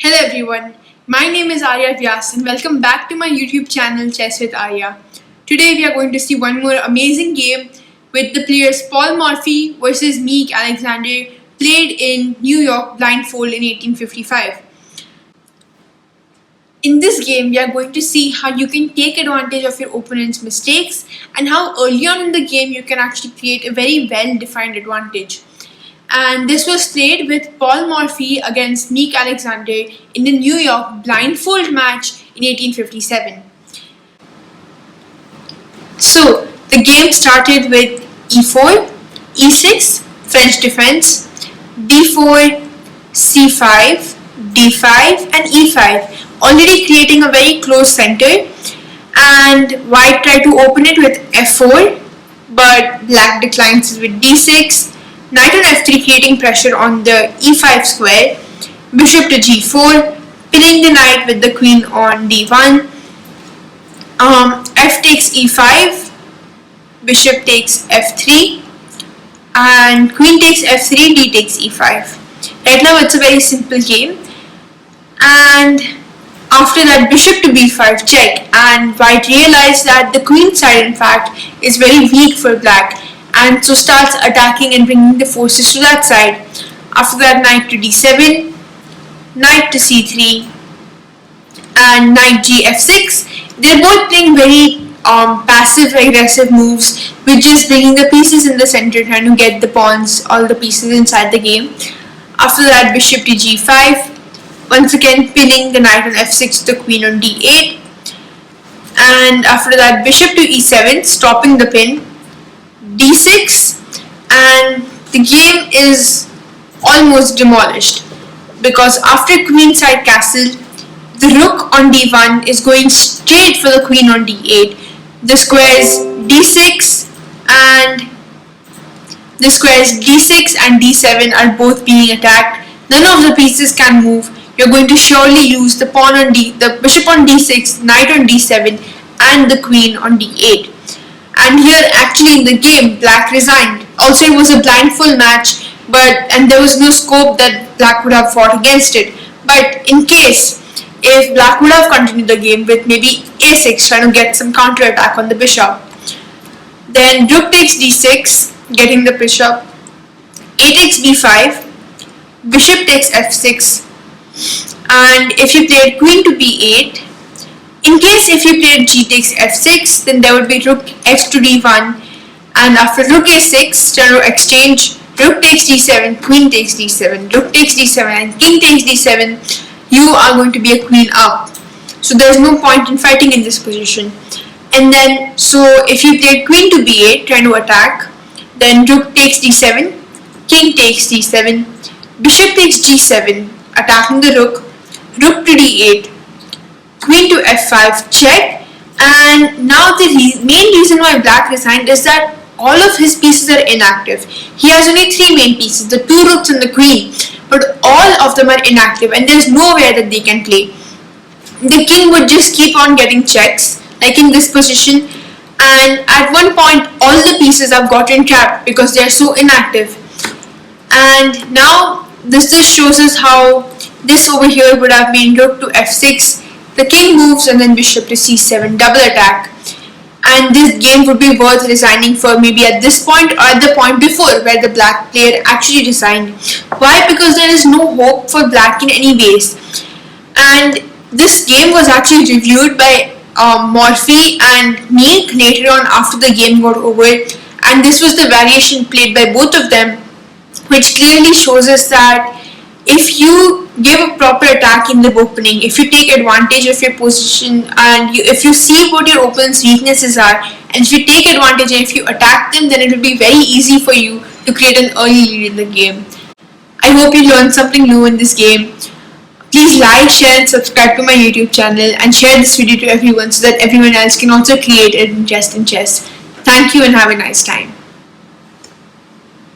Hello everyone, my name is Arya Vyas and welcome back to my YouTube channel Chess with Arya. Today we are going to see one more amazing game with the players Paul Morphy versus Meek Alexander, played in New York blindfold in 1855. In this game, we are going to see how you can take advantage of your opponent's mistakes and how early on in the game you can actually create a very well-defined advantage. And this was played with Paul Morphy against Meek Alexander in the New York blindfold match in 1857. So, the game started with e4, e6, French defense, d4, c5, d5 and e5, already creating a very close center, and white tried to open it with f4, but black declines with d6, knight on f3 creating pressure on the e5 square, bishop to g4, pinning the knight with the queen on d1, f takes e5, bishop takes f3, and queen takes f3, d takes e5. Right now it's a very simple game, and after that bishop to b5 check, and white realized that the queen side in fact is very weak for black, and so starts attacking and bringing the forces to that side. After that, knight to d7, knight to c3, and knight gf6. They're both playing very passive aggressive moves, with just bringing the pieces in the center, trying to get the pawns, all the pieces inside the game. After that, bishop to g5, once again pinning the knight on f6, the queen on d8, and after that bishop to e7, stopping the pin, d6, and the game is almost demolished, because after queenside castle, the rook on d1 is going straight for the queen on d8. The squares d6 and d7 are both being attacked. None of the pieces can move. You're going to surely use the bishop on d6, knight on d7, and the queen on d8. And here actually in the game black resigned. Also it was a blindfold match, and there was no scope that black would have fought against it. But in case if black would have continued the game with maybe a6, trying to get some counter attack on the bishop, then rook takes d6, getting the bishop, a takes b5, bishop takes f6, and if you played queen to b8, in case if you played g takes f6, then there would be rook h to d1, and after rook a6, trying to exchange, rook takes d7, queen takes d7, rook takes d7, and king takes d7, you are going to be a queen up. So there is no point in fighting in this position. And then, so if you played queen to b8, trying to attack, then rook takes d7, king takes d7, bishop takes g7, attacking the rook, rook to d8, queen to f5 check. And now the main reason why black resigned is that all of his pieces are inactive. He has only three main pieces, the two rooks and the queen, but all of them are inactive and there is nowhere that they can play. The king would just keep on getting checks, like in this position, and at one point all the pieces have gotten trapped because they are so inactive. And now this just shows us how this over here would have been rook to f6, the king moves, and then bishop to c7, double attack. And this game would be worth resigning for maybe at this point or at the point before where the black player actually resigned. Why? Because there is no hope for black in any ways. And this game was actually reviewed by Morphy and Meek later on after the game got over, and this was the variation played by both of them, which clearly shows us that if you give a proper attack in the opening, if you take advantage of your position, and if you see what your opponent's weaknesses are, and if you take advantage and if you attack them, then it will be very easy for you to create an early lead in the game. I hope you learned something new in this game. Please like, share and subscribe to my YouTube channel, and share this video to everyone so that everyone else can also create an interest in chess. Thank you and have a nice time.